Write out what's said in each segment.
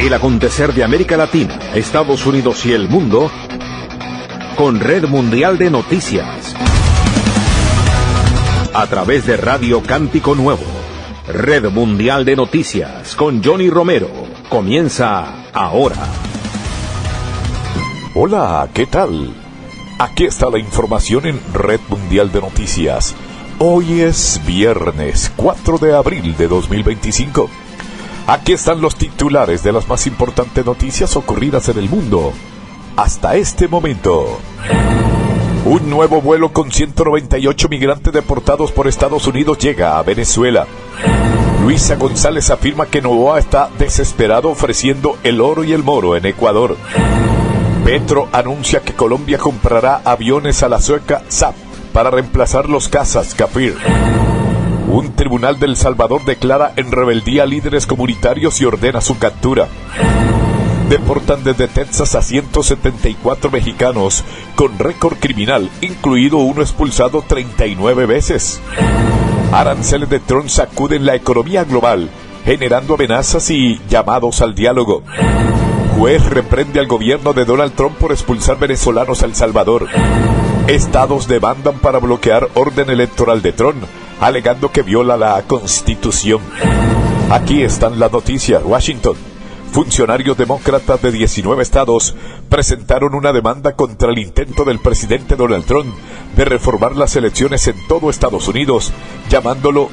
El acontecer de América Latina, Estados Unidos y el mundo con Red Mundial de Noticias. A través de Radio Cántico Nuevo. Red Mundial de Noticias con Johnny Romero. Comienza ahora. Hola, ¿qué tal? Aquí está la información en Red Mundial de Noticias. Hoy es viernes 4 de abril de 2025. Aquí están los titulares de las más importantes noticias ocurridas en el mundo hasta este momento. Un nuevo vuelo con 198 migrantes deportados por Estados Unidos llega a Venezuela. Luisa González afirma que Noboa está desesperado ofreciendo el oro y el moro en Ecuador. Petro anuncia que Colombia comprará aviones a la sueca SAP para reemplazar los cazas Kafir. Un tribunal de El Salvador declara en rebeldía a líderes comunitarios y ordena su captura. Deportan desde Texas a 174 mexicanos con récord criminal, incluido uno expulsado 39 veces. Aranceles de Trump sacuden la economía global, generando amenazas y llamados al diálogo. Juez reprende al gobierno de Donald Trump por expulsar venezolanos a El Salvador. Estados demandan para bloquear orden electoral de Trump, alegando que viola la Constitución. Aquí están las noticias. Washington. Funcionarios demócratas de 19 estados presentaron una demanda contra el intento del presidente Donald Trump de reformar las elecciones en todo Estados Unidos, llamándolo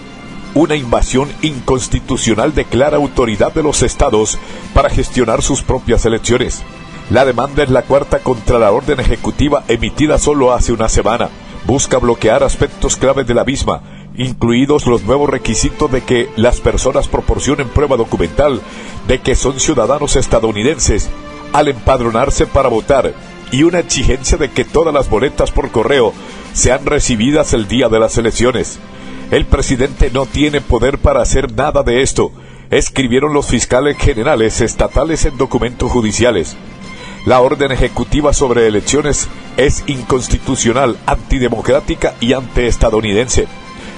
una invasión inconstitucional de clara autoridad de los estados para gestionar sus propias elecciones. La demanda es la cuarta contra la orden ejecutiva emitida solo hace una semana. Busca bloquear aspectos claves de la misma, incluidos los nuevos requisitos de que las personas proporcionen prueba documental de que son ciudadanos estadounidenses al empadronarse para votar, y una exigencia de que todas las boletas por correo sean recibidas el día de las elecciones. El presidente no tiene poder para hacer nada de esto, escribieron los fiscales generales estatales en documentos judiciales. La orden ejecutiva sobre elecciones es inconstitucional, antidemocrática y antiestadounidense.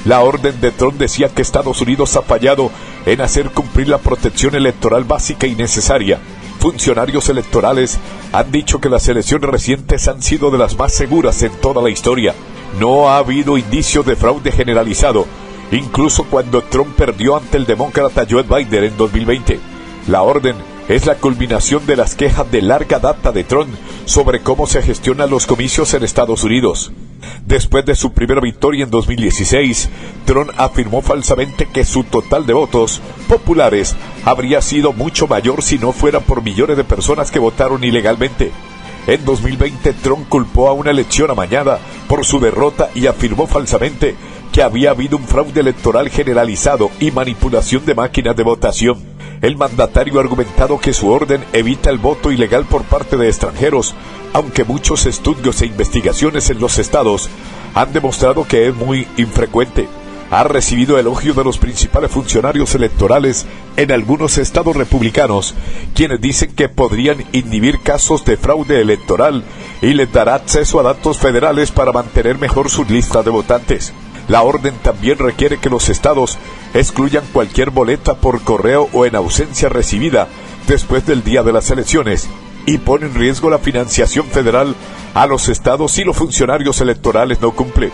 La orden de Trump decía que Estados Unidos ha fallado en hacer cumplir la protección electoral básica y necesaria. Funcionarios electorales han dicho que las elecciones recientes han sido de las más seguras en toda la historia. No ha habido indicios de fraude generalizado, incluso cuando Trump perdió ante el demócrata Joe Biden en 2020. La orden es la culminación de las quejas de larga data de Trump sobre cómo se gestionan los comicios en Estados Unidos. Después de su primera victoria en 2016, Trump afirmó falsamente que su total de votos populares habría sido mucho mayor si no fuera por millones de personas que votaron ilegalmente. En 2020, Trump culpó a una elección amañada por su derrota y afirmó falsamente que había habido un fraude electoral generalizado y manipulación de máquinas de votación. El mandatario ha argumentado que su orden evita el voto ilegal por parte de extranjeros, aunque muchos estudios e investigaciones en los estados han demostrado que es muy infrecuente. Ha recibido elogios de los principales funcionarios electorales en algunos estados republicanos, quienes dicen que podrían inhibir casos de fraude electoral y les dará acceso a datos federales para mantener mejor sus listas de votantes. La orden también requiere que los estados excluyan cualquier boleta por correo o en ausencia recibida después del día de las elecciones y pone en riesgo la financiación federal a los estados si los funcionarios electorales no cumplen.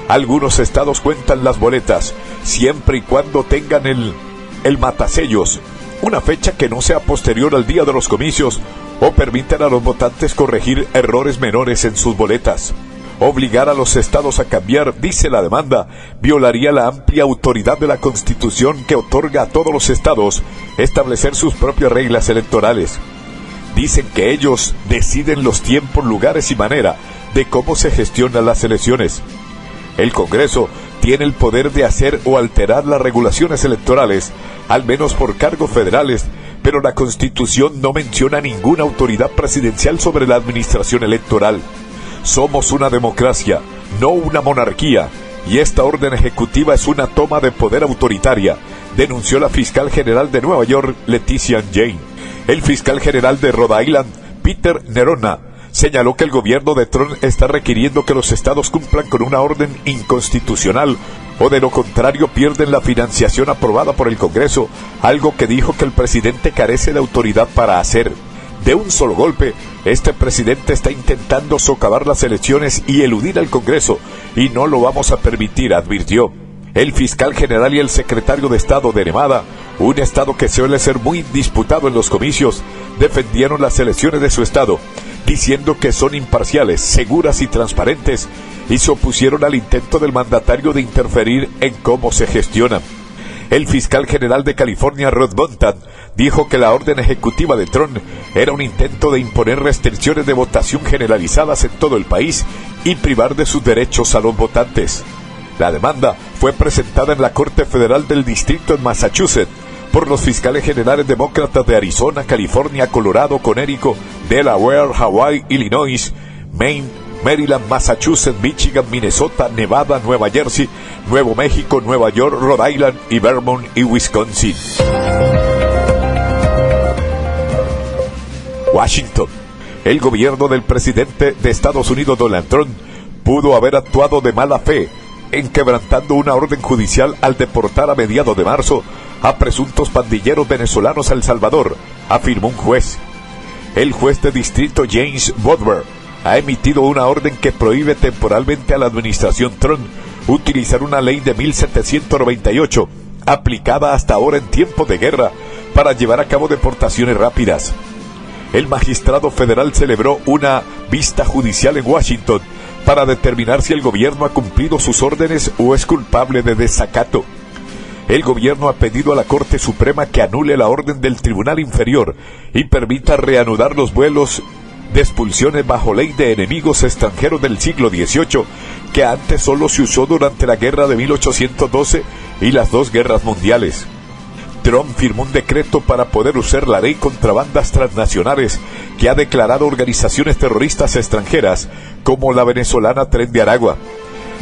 Algunos estados cuentan las boletas siempre y cuando tengan el matasellos, una fecha que no sea posterior al día de los comicios, o permitan a los votantes corregir errores menores en sus boletas. Obligar a los estados a cambiar, dice la demanda, violaría la amplia autoridad de la Constitución que otorga a todos los estados establecer sus propias reglas electorales. Dicen que ellos deciden los tiempos, lugares y manera de cómo se gestionan las elecciones. El Congreso tiene el poder de hacer o alterar las regulaciones electorales, al menos por cargos federales, pero la Constitución no menciona ninguna autoridad presidencial sobre la administración electoral. Somos una democracia, no una monarquía, y esta orden ejecutiva es una toma de poder autoritaria, denunció la fiscal general de Nueva York, Leticia James. El fiscal general de Rhode Island, Peter Nerona, señaló que el gobierno de Trump está requiriendo que los estados cumplan con una orden inconstitucional o de lo contrario pierden la financiación aprobada por el Congreso, algo que dijo que el presidente carece de autoridad para hacer. De un solo golpe, este presidente está intentando socavar las elecciones y eludir al Congreso, y no lo vamos a permitir, advirtió. El fiscal general y el secretario de Estado de Nevada, un estado que suele ser muy disputado en los comicios, defendieron las elecciones de su estado, diciendo que son imparciales, seguras y transparentes, y se opusieron al intento del mandatario de interferir en cómo se gestionan. El fiscal general de California, Rod Bonta, dijo que la orden ejecutiva de Trump era un intento de imponer restricciones de votación generalizadas en todo el país y privar de sus derechos a los votantes. La demanda fue presentada en la Corte Federal del Distrito en Massachusetts por los fiscales generales demócratas de Arizona, California, Colorado, Connecticut, Delaware, Hawaii, Illinois, Maine, Maryland, Massachusetts, Michigan, Minnesota, Nevada, Nueva Jersey, Nuevo México, Nueva York, Rhode Island y Vermont y Wisconsin. Washington. El gobierno del presidente de Estados Unidos, Donald Trump, pudo haber actuado de mala fe en quebrantando una orden judicial al deportar a mediados de marzo a presuntos pandilleros venezolanos a El Salvador, afirmó un juez. El juez de distrito James Butler ha emitido una orden que prohíbe temporalmente a la administración Trump utilizar una ley de 1798, aplicada hasta ahora en tiempos de guerra, para llevar a cabo deportaciones rápidas. El magistrado federal celebró una vista judicial en Washington para determinar si el gobierno ha cumplido sus órdenes o es culpable de desacato. El gobierno ha pedido a la Corte Suprema que anule la orden del Tribunal Inferior y permita reanudar los vuelos de expulsiones bajo ley de enemigos extranjeros del siglo XVIII, que antes solo se usó durante la guerra de 1812 y las dos guerras mundiales. Trump firmó un decreto para poder usar la ley contra bandas transnacionales que ha declarado organizaciones terroristas extranjeras como la venezolana Tren de Aragua.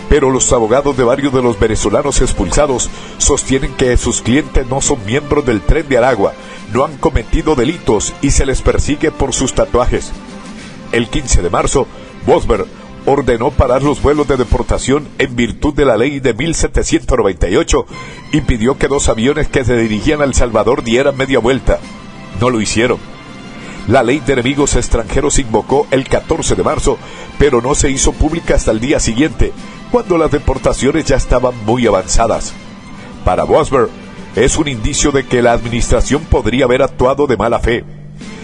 Pero los abogados de varios de los venezolanos expulsados sostienen que sus clientes no son miembros del Tren de Aragua, no han cometido delitos y se les persigue por sus tatuajes. El 15 de marzo, Bosberg ordenó parar los vuelos de deportación en virtud de la ley de 1798 y pidió que 2 aviones que se dirigían a El Salvador dieran media vuelta. No lo hicieron. La ley de enemigos extranjeros se invocó el 14 de marzo, pero no se hizo pública hasta el día siguiente, cuando las deportaciones ya estaban muy avanzadas. Para Bosberg, es un indicio de que la administración podría haber actuado de mala fe.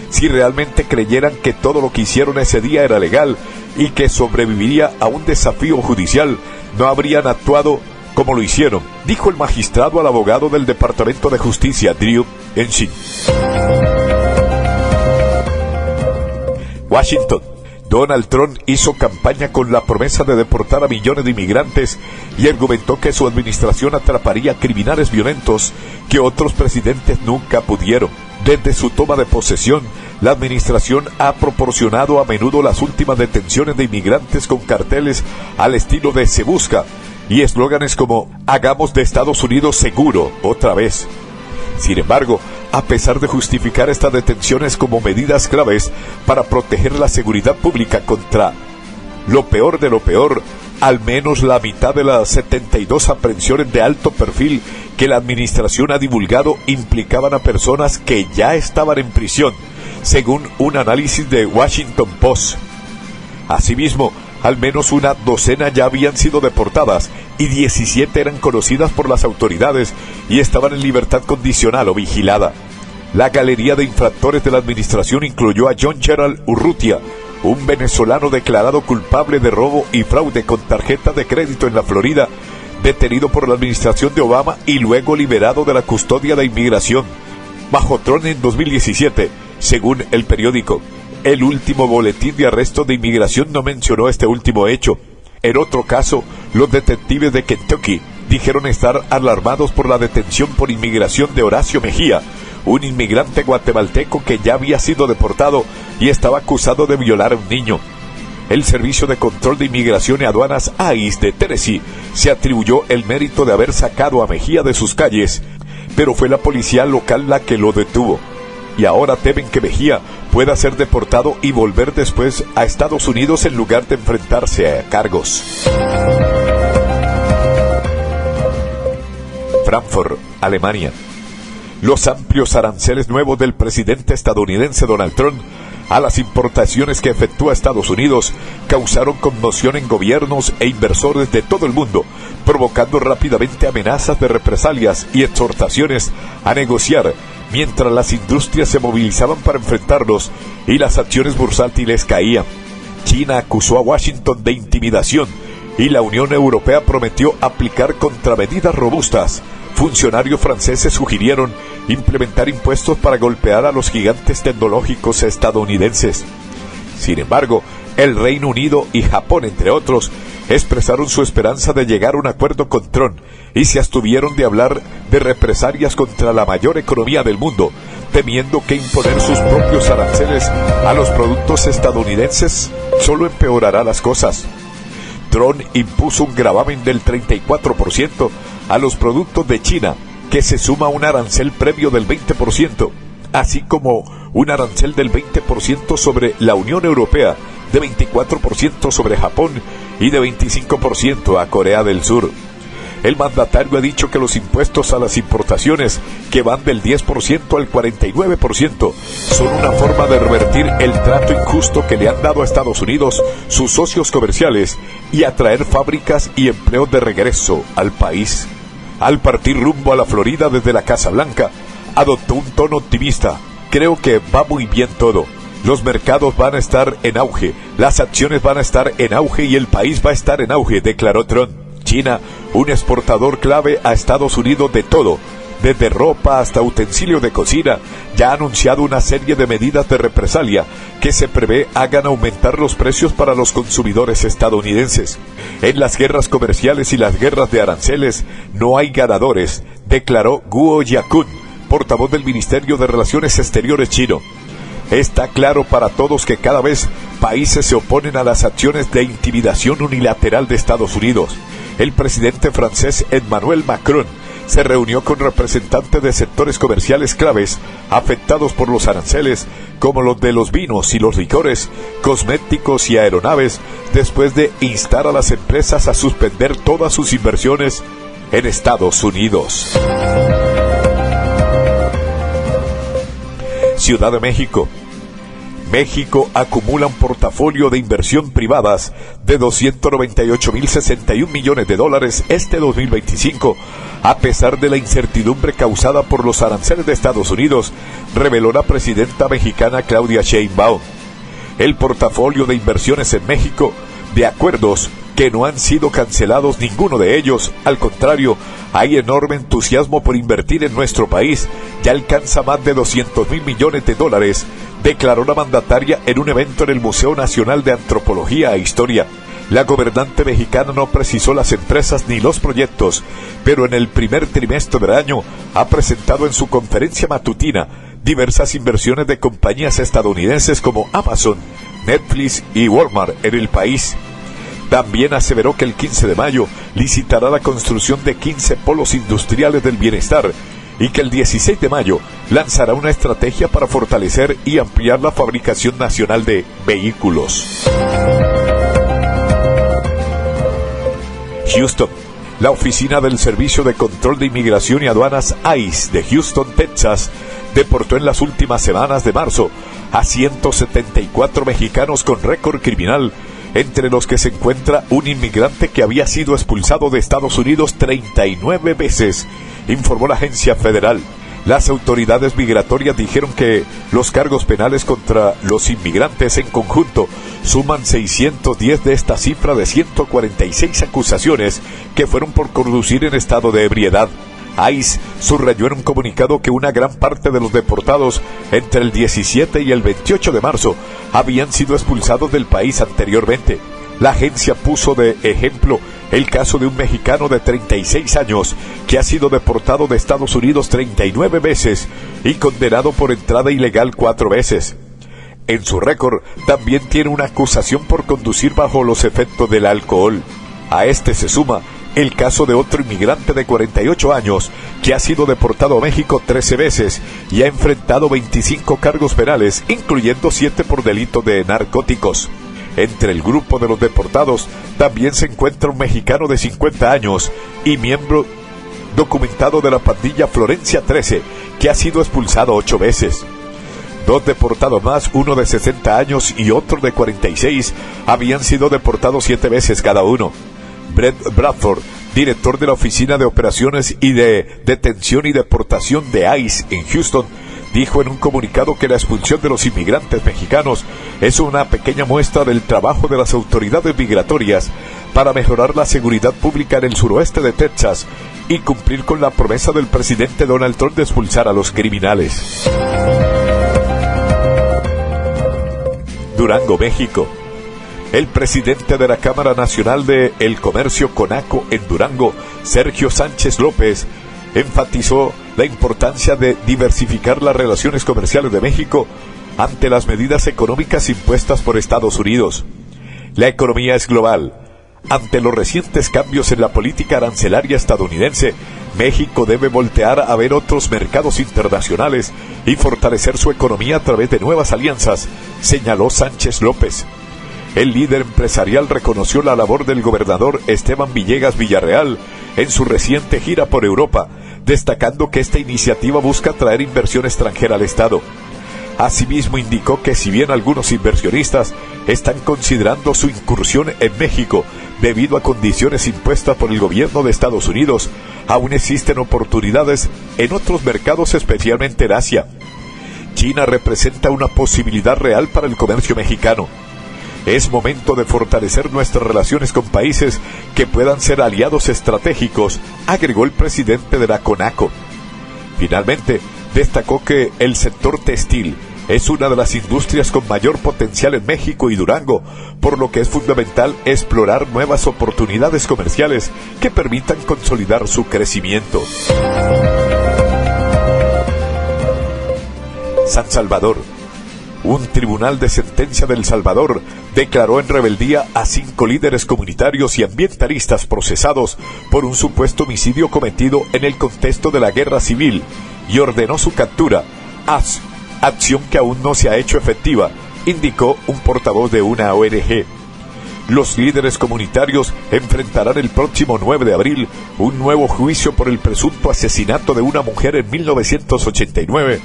Si realmente creyeran que todo lo que hicieron ese día era legal y que sobreviviría a un desafío judicial, no habrían actuado como lo hicieron, dijo el magistrado al abogado del Departamento de Justicia, Drew Ensign. Washington. Donald Trump hizo campaña con la promesa de deportar a millones de inmigrantes y argumentó que su administración atraparía criminales violentos que otros presidentes nunca pudieron. Desde su toma de posesión, la administración ha proporcionado a menudo las últimas detenciones de inmigrantes con carteles al estilo de "Se busca" y eslóganes como "Hagamos de Estados Unidos seguro otra vez". Sin embargo, a pesar de justificar estas detenciones como medidas claves para proteger la seguridad pública contra lo peor de lo peor, al menos la mitad de las 72 aprehensiones de alto perfil que la administración ha divulgado implicaban a personas que ya estaban en prisión, según un análisis de Washington Post. Asimismo, al menos una docena ya habían sido deportadas y 17 eran conocidas por las autoridades y estaban en libertad condicional o vigilada. La galería de infractores de la administración incluyó a John Gerald Urrutia, un venezolano declarado culpable de robo y fraude con tarjeta de crédito en la Florida, detenido por la administración de Obama y luego liberado de la custodia de inmigración bajo Trump en 2017, según el periódico. El último boletín de arresto de inmigración no mencionó este último hecho. En otro caso, los detectives de Kentucky dijeron estar alarmados por la detención por inmigración de Horacio Mejía, un inmigrante guatemalteco que ya había sido deportado y estaba acusado de violar a un niño. El Servicio de Control de Inmigración y Aduanas ICE de Tennessee se atribuyó el mérito de haber sacado a Mejía de sus calles, pero fue la policía local la que lo detuvo. y ahora temen que Mejía pueda ser deportado y volver después a Estados Unidos en lugar de enfrentarse a cargos. Frankfurt, Alemania. Los amplios aranceles nuevos del presidente estadounidense Donald Trump a las importaciones que efectúa Estados Unidos causaron conmoción en gobiernos e inversores de todo el mundo, provocando rápidamente amenazas de represalias y exhortaciones a negociar, mientras las industrias se movilizaban para enfrentarlos y las acciones bursátiles caían. China acusó a Washington de intimidación y la Unión Europea prometió aplicar contramedidas robustas. Funcionarios franceses sugirieron implementar impuestos para golpear a los gigantes tecnológicos estadounidenses. Sin embargo, el Reino Unido y Japón, entre otros, expresaron su esperanza de llegar a un acuerdo con Trump y se abstuvieron de hablar de represalias contra la mayor economía del mundo, temiendo que imponer sus propios aranceles a los productos estadounidenses solo empeorará las cosas. Trump impuso un gravamen del 34% a los productos de China, que se suma a un arancel previo del 20%, así como un arancel del 20% sobre la Unión Europea, de 24% sobre Japón y de 25% a Corea del Sur. El mandatario ha dicho que los impuestos a las importaciones, que van del 10% al 49%, son una forma de revertir el trato injusto que le han dado a Estados Unidos sus socios comerciales y atraer fábricas y empleos de regreso al país. Al partir rumbo a la Florida desde la Casa Blanca, adoptó un tono optimista. Creo que va muy bien todo. Los mercados van a estar en auge, las acciones van a estar en auge y el país va a estar en auge, declaró Trump. China, un exportador clave a Estados Unidos de todo, desde ropa hasta utensilios de cocina, ya ha anunciado una serie de medidas de represalia que se prevé hagan aumentar los precios para los consumidores estadounidenses. En las guerras comerciales y las guerras de aranceles no hay ganadores, declaró Guo Jiakun, portavoz del Ministerio de Relaciones Exteriores chino. Está claro para todos que cada vez países se oponen a las acciones de intimidación unilateral de Estados Unidos. El presidente francés Emmanuel Macron se reunió con representantes de sectores comerciales claves afectados por los aranceles, como los de los vinos y los licores, cosméticos y aeronaves, después de instar a las empresas a suspender todas sus inversiones en Estados Unidos. Ciudad de México. México acumula un portafolio de inversión privadas de $298.061 millones este 2025, a pesar de la incertidumbre causada por los aranceles de Estados Unidos, reveló la presidenta mexicana Claudia Sheinbaum. El portafolio de inversiones en México, de acuerdos que no han sido cancelados ninguno de ellos, al contrario, hay enorme entusiasmo por invertir en nuestro país, ya alcanza más de $200.000 millones, declaró la mandataria en un evento en el Museo Nacional de Antropología e Historia. La gobernante mexicana no precisó las empresas ni los proyectos, pero en el primer trimestre del año ha presentado en su conferencia matutina diversas inversiones de compañías estadounidenses como Amazon, Netflix y Walmart en el país. También aseveró que el 15 de mayo licitará la construcción de 15 polos industriales del bienestar y que el 16 de mayo lanzará una estrategia para fortalecer y ampliar la fabricación nacional de vehículos. Houston. La oficina del Servicio de Control de Inmigración y Aduanas ICE de Houston, Texas, deportó en las últimas semanas de marzo a 174 mexicanos con récord criminal, entre los que se encuentra un inmigrante que había sido expulsado de Estados Unidos 39 veces, informó la agencia federal. Las autoridades migratorias dijeron que los cargos penales contra los inmigrantes en conjunto suman 610 de esta cifra de 146 acusaciones que fueron por conducir en estado de ebriedad. ICE subrayó en un comunicado que una gran parte de los deportados entre el 17 y el 28 de marzo habían sido expulsados del país anteriormente. La agencia puso de ejemplo el caso de un mexicano de 36 años que ha sido deportado de Estados Unidos 39 veces y condenado por entrada ilegal 4 veces. En su récord también tiene una acusación por conducir bajo los efectos del alcohol. A este se suma el caso de otro inmigrante de 48 años que ha sido deportado a México 13 veces y ha enfrentado 25 cargos penales, incluyendo 7 por delito de narcóticos. Entre el grupo de los deportados también se encuentra un mexicano de 50 años y miembro documentado de la pandilla Florencia 13, que ha sido expulsado 8 veces. 2 deportados más, uno de 60 años y otro de 46, habían sido deportados 7 veces cada uno. Brett Bradford, director de la Oficina de Operaciones y de Detención y Deportación de ICE en Houston, dijo en un comunicado que la expulsión de los inmigrantes mexicanos es una pequeña muestra del trabajo de las autoridades migratorias para mejorar la seguridad pública en el suroeste de Texas y cumplir con la promesa del presidente Donald Trump de expulsar a los criminales. Durango, México. El presidente de la Cámara Nacional de el Comercio CONACO en Durango, Sergio Sánchez López, enfatizó la importancia de diversificar las relaciones comerciales de México ante las medidas económicas impuestas por Estados Unidos. La economía es global. Ante los recientes cambios en la política arancelaria estadounidense, México debe voltear a ver otros mercados internacionales y fortalecer su economía a través de nuevas alianzas, señaló Sánchez López. El líder empresarial reconoció la labor del gobernador Esteban Villegas Villarreal en su reciente gira por Europa, destacando que esta iniciativa busca atraer inversión extranjera al Estado. Asimismo, indicó que si bien algunos inversionistas están considerando su incursión en México debido a condiciones impuestas por el gobierno de Estados Unidos, aún existen oportunidades en otros mercados, especialmente en Asia. China representa una posibilidad real para el comercio mexicano. Es momento de fortalecer nuestras relaciones con países que puedan ser aliados estratégicos, agregó el presidente de la CONACO. Finalmente, destacó que el sector textil es una de las industrias con mayor potencial en México y Durango, por lo que es fundamental explorar nuevas oportunidades comerciales que permitan consolidar su crecimiento. San Salvador. Un tribunal de sentencia de El Salvador declaró en rebeldía a 5 líderes comunitarios y ambientalistas procesados por un supuesto homicidio cometido en el contexto de la guerra civil y ordenó su captura, acción que aún no se ha hecho efectiva, indicó un portavoz de una ONG. Los líderes comunitarios enfrentarán el próximo 9 de abril un nuevo juicio por el presunto asesinato de una mujer en 1989,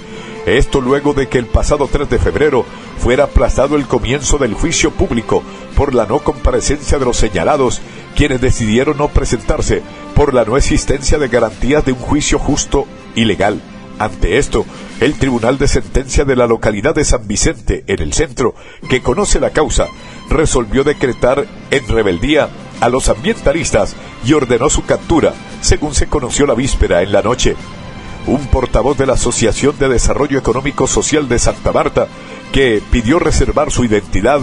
esto luego de que el pasado 3 de febrero fuera aplazado el comienzo del juicio público por la no comparecencia de los señalados, quienes decidieron no presentarse por la no existencia de garantías de un juicio justo y legal. Ante esto, el Tribunal de Sentencia de la localidad de San Vicente, en el centro, que conoce la causa, resolvió decretar en rebeldía a los ambientalistas y ordenó su captura, según se conoció la víspera en la noche. Un portavoz de la Asociación de Desarrollo Económico Social de Santa Marta, que pidió reservar su identidad,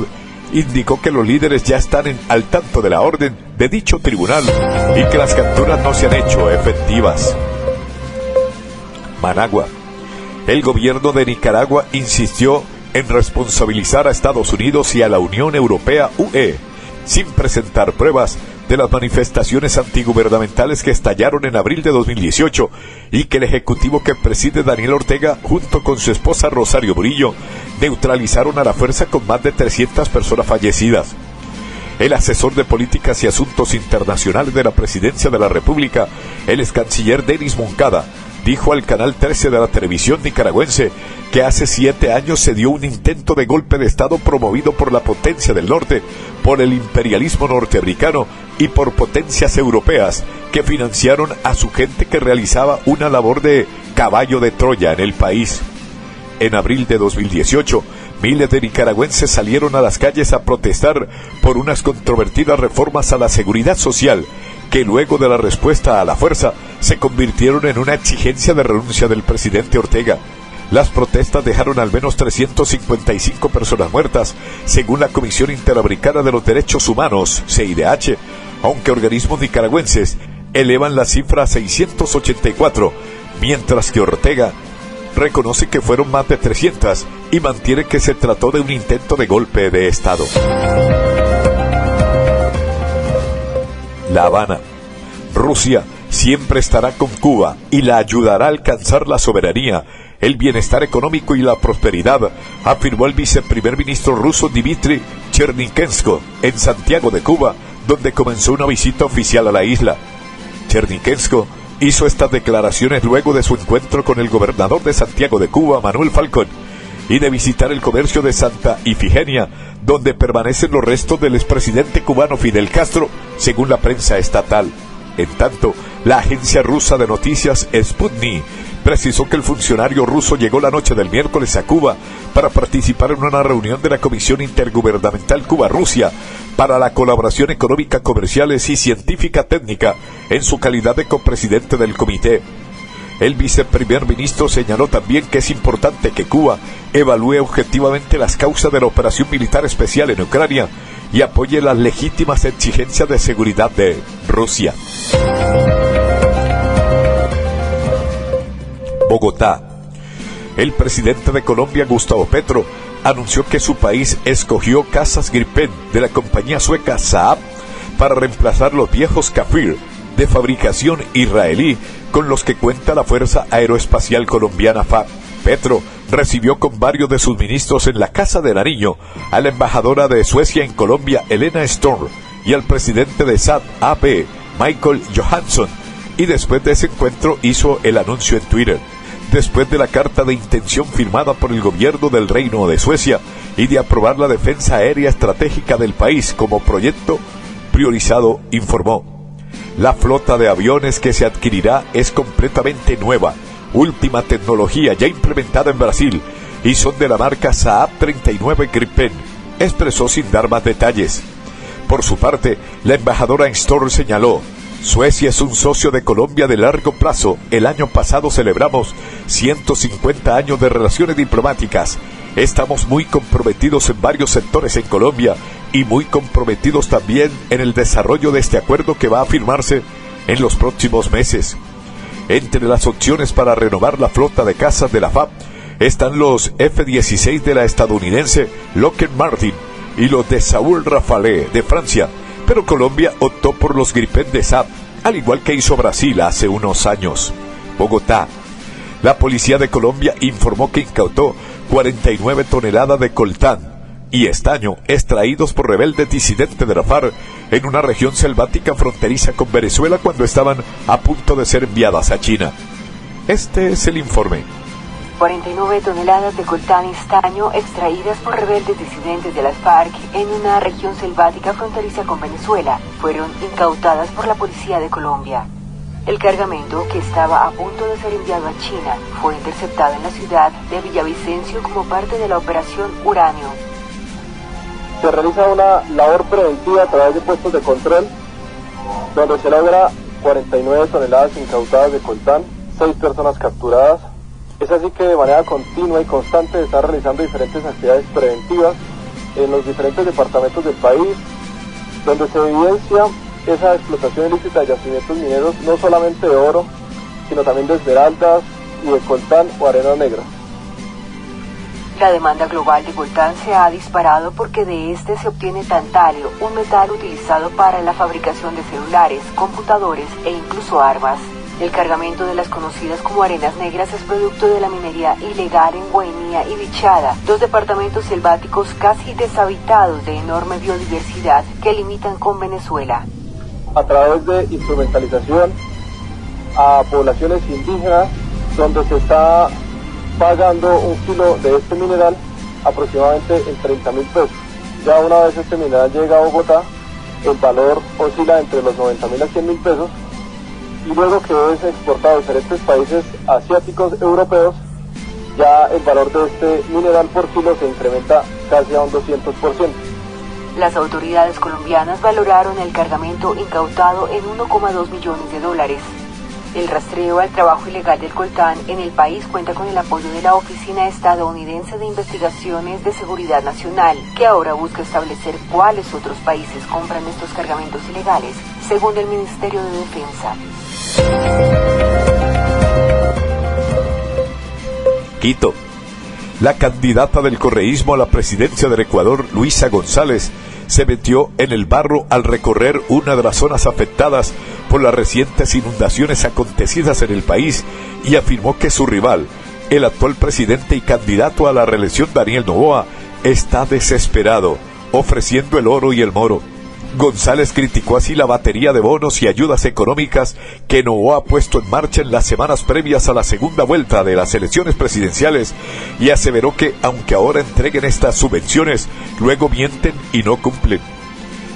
indicó que los líderes ya están al tanto de la orden de dicho tribunal y que las capturas no se han hecho efectivas. Managua. El gobierno de Nicaragua insistió en responsabilizar a Estados Unidos y a la Unión Europea (UE), sin presentar pruebas de las manifestaciones antigubernamentales que estallaron en abril de 2018 y que el ejecutivo que preside Daniel Ortega junto con su esposa Rosario Murillo neutralizaron a la fuerza con más de 300 personas fallecidas. El asesor de Políticas y Asuntos Internacionales de la Presidencia de la República, el ex canciller Denis Moncada, dijo al Canal 13 de la televisión nicaragüense que hace 7 años se dio un intento de golpe de Estado promovido por la potencia del norte, por el imperialismo norteamericano y por potencias europeas que financiaron a su gente que realizaba una labor de caballo de Troya en el país. En abril de 2018, miles de nicaragüenses salieron a las calles a protestar por unas controvertidas reformas a la seguridad social, que luego de la respuesta a la fuerza se convirtieron en una exigencia de renuncia del presidente Ortega. Las protestas dejaron al menos 355 personas muertas, según la Comisión Interamericana de los Derechos Humanos, CIDH, aunque organismos nicaragüenses elevan la cifra a 684, mientras que Ortega reconoce que fueron más de 300 y mantiene que se trató de un intento de golpe de Estado. La Habana. Rusia siempre estará con Cuba y la ayudará a alcanzar la soberanía, el bienestar económico y la prosperidad, afirmó el viceprimer ministro ruso Dmitry Chernikenko en Santiago de Cuba, donde comenzó una visita oficial a la isla. Chernikenko hizo estas declaraciones luego de su encuentro con el gobernador de Santiago de Cuba, Manuel Falcón, y de visitar el comercio de Santa Ifigenia, donde permanecen los restos del expresidente cubano Fidel Castro, según la prensa estatal. En tanto, la agencia rusa de noticias Sputnik precisó que el funcionario ruso llegó la noche del miércoles a Cuba para participar en una reunión de la Comisión Intergubernamental Cuba-Rusia para la colaboración económica, comerciales y científica técnica en su calidad de copresidente del comité. El viceprimer ministro señaló también que es importante que Cuba evalúe objetivamente las causas de la operación militar especial en Ucrania y apoye las legítimas exigencias de seguridad de Rusia. Bogotá. El presidente de Colombia, Gustavo Petro, anunció que su país escogió cazas Gripen de la compañía sueca Saab para reemplazar los viejos Kafir de fabricación israelí con los que cuenta la Fuerza Aeroespacial Colombiana FAB. Petro recibió con varios de sus ministros en la Casa de Nariño a la embajadora de Suecia en Colombia, Elena Storm, y al presidente de Saab AP, Michael Johansson, y después de ese encuentro hizo el anuncio en Twitter. Después de la carta de intención firmada por el gobierno del Reino de Suecia y de aprobar la defensa aérea estratégica del país como proyecto priorizado, informó: la flota de aviones que se adquirirá es completamente nueva, última tecnología ya implementada en Brasil y son de la marca Saab 39 Gripen, expresó sin dar más detalles. Por su parte, la embajadora en Storr señaló: Suecia es un socio de Colombia de largo plazo. El año pasado celebramos 150 años de relaciones diplomáticas. Estamos muy comprometidos en varios sectores en Colombia y muy comprometidos también en el desarrollo de este acuerdo que va a firmarse en los próximos meses. Entre las opciones para renovar la flota de cazas de la FAB están los F-16 de la estadounidense Lockheed Martin y los de Saúl Rafale de Francia, pero Colombia optó por los Gripen de Saab, al igual que hizo Brasil hace unos años. Bogotá. La policía de Colombia informó que incautó 49 toneladas de coltán y estaño extraídos por rebeldes disidentes de la FARC en una región selvática fronteriza con Venezuela cuando estaban a punto de ser enviadas a China. Este es el informe. 49 toneladas de coltán y estaño extraídas por rebeldes disidentes de las FARC en una región selvática fronteriza con Venezuela fueron incautadas por la policía de Colombia. El cargamento, que estaba a punto de ser enviado a China, fue interceptado en la ciudad de Villavicencio como parte de la operación Uranio. Se realiza una labor preventiva a través de puestos de control, donde se logra 49 toneladas incautadas de coltán, 6 personas capturadas. Es así que de manera continua y constante se están realizando diferentes actividades preventivas en los diferentes departamentos del país, donde se evidencia esa explotación ilícita de yacimientos mineros, no solamente de oro, sino también de esmeraldas y de coltán o arena negra. La demanda global de coltán se ha disparado porque de este se obtiene tantalio, un metal utilizado para la fabricación de celulares, computadores e incluso armas. El cargamento de las conocidas como arenas negras es producto de la minería ilegal en Guainía y Bichada, dos departamentos selváticos casi deshabitados de enorme biodiversidad que limitan con Venezuela. A través de instrumentalización a poblaciones indígenas, donde se está pagando un kilo de este mineral aproximadamente en 30.000 pesos. Ya una vez este mineral llega a Bogotá, el valor oscila entre los 90.000 a 100.000 pesos, y luego que es exportado a diferentes países asiáticos, europeos, ya el valor de este mineral por kilo se incrementa casi a un 200%. Las autoridades colombianas valoraron el cargamento incautado en 1,2 millones de dólares. El rastreo al trabajo ilegal del coltán en el país cuenta con el apoyo de la Oficina Estadounidense de Investigaciones de Seguridad Nacional, que ahora busca establecer cuáles otros países compran estos cargamentos ilegales, según el Ministerio de Defensa. Quito. La candidata del correísmo a la presidencia del Ecuador, Luisa González, se metió en el barro al recorrer una de las zonas afectadas por las recientes inundaciones acontecidas en el país y afirmó que su rival, el actual presidente y candidato a la reelección Daniel Noboa, está desesperado, ofreciendo el oro y el moro. González criticó así la batería de bonos y ayudas económicas que Noboa ha puesto en marcha en las semanas previas a la segunda vuelta de las elecciones presidenciales y aseveró que, aunque ahora entreguen estas subvenciones, luego mienten y no cumplen.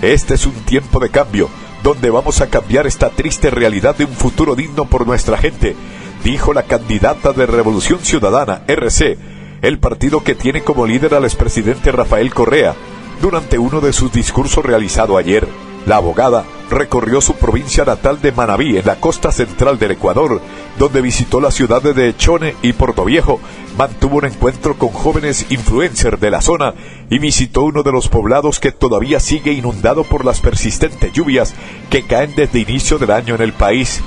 Este es un tiempo de cambio, donde vamos a cambiar esta triste realidad de un futuro digno por nuestra gente, dijo la candidata de Revolución Ciudadana, RC, el partido que tiene como líder al expresidente Rafael Correa, durante uno de sus discursos realizado ayer. La abogada recorrió su provincia natal de Manabí, en la costa central del Ecuador, donde visitó las ciudades de Chone y Portoviejo, mantuvo un encuentro con jóvenes influencers de la zona y visitó uno de los poblados que todavía sigue inundado por las persistentes lluvias que caen desde inicio del año en el país.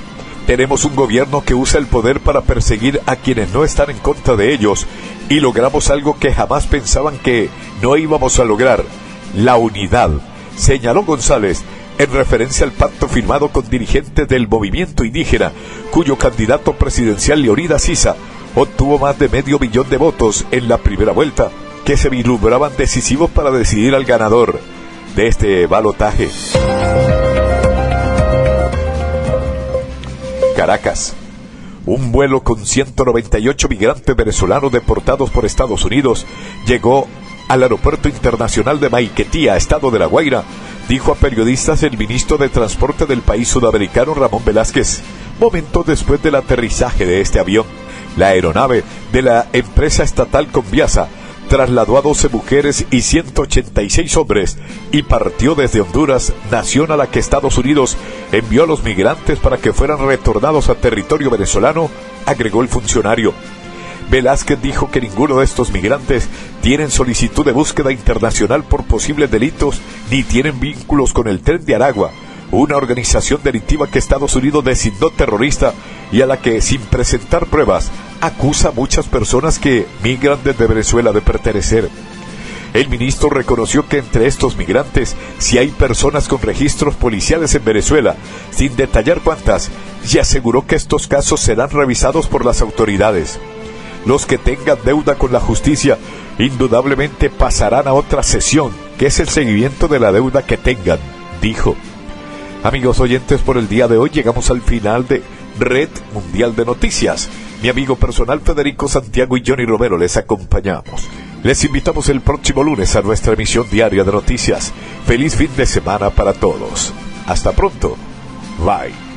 Tenemos un gobierno que usa el poder para perseguir a quienes no están en contra de ellos y logramos algo que jamás pensaban que no íbamos a lograr: la unidad, señaló González, en referencia al pacto firmado con dirigentes del movimiento indígena, cuyo candidato presidencial Leonidas Issa obtuvo más de 500 000 de votos en la primera vuelta, que se vislumbraban decisivos para decidir al ganador de este balotaje. Caracas. Un vuelo con 198 migrantes venezolanos deportados por Estados Unidos llegó al Aeropuerto Internacional de Maiquetía, estado de La Guaira, dijo a periodistas el ministro de Transporte del país sudamericano, Ramón Velázquez, momentos después del aterrizaje de este avión. La aeronave de la empresa estatal Conviasa trasladó a 12 mujeres y 186 hombres y partió desde Honduras, nación a la que Estados Unidos envió a los migrantes para que fueran retornados a territorio venezolano, agregó el funcionario. Velázquez dijo que ninguno de estos migrantes tienen solicitud de búsqueda internacional por posibles delitos ni tienen vínculos con el Tren de Aragua, una organización delictiva que Estados Unidos designó terrorista y a la que, sin presentar pruebas, acusa a muchas personas que migran desde Venezuela de pertenecer. El ministro reconoció que entre estos migrantes sí hay personas con registros policiales en Venezuela, sin detallar cuántas, y aseguró que estos casos serán revisados por las autoridades. Los que tengan deuda con la justicia indudablemente pasarán a otra sesión, que es el seguimiento de la deuda que tengan, dijo. Amigos oyentes, por el día de hoy llegamos al final de Red Mundial de Noticias. Mi amigo personal Federico Santiago y Johnny Romero les acompañamos. Les invitamos el próximo lunes a nuestra emisión diaria de noticias. Feliz fin de semana para todos. Hasta pronto. Bye.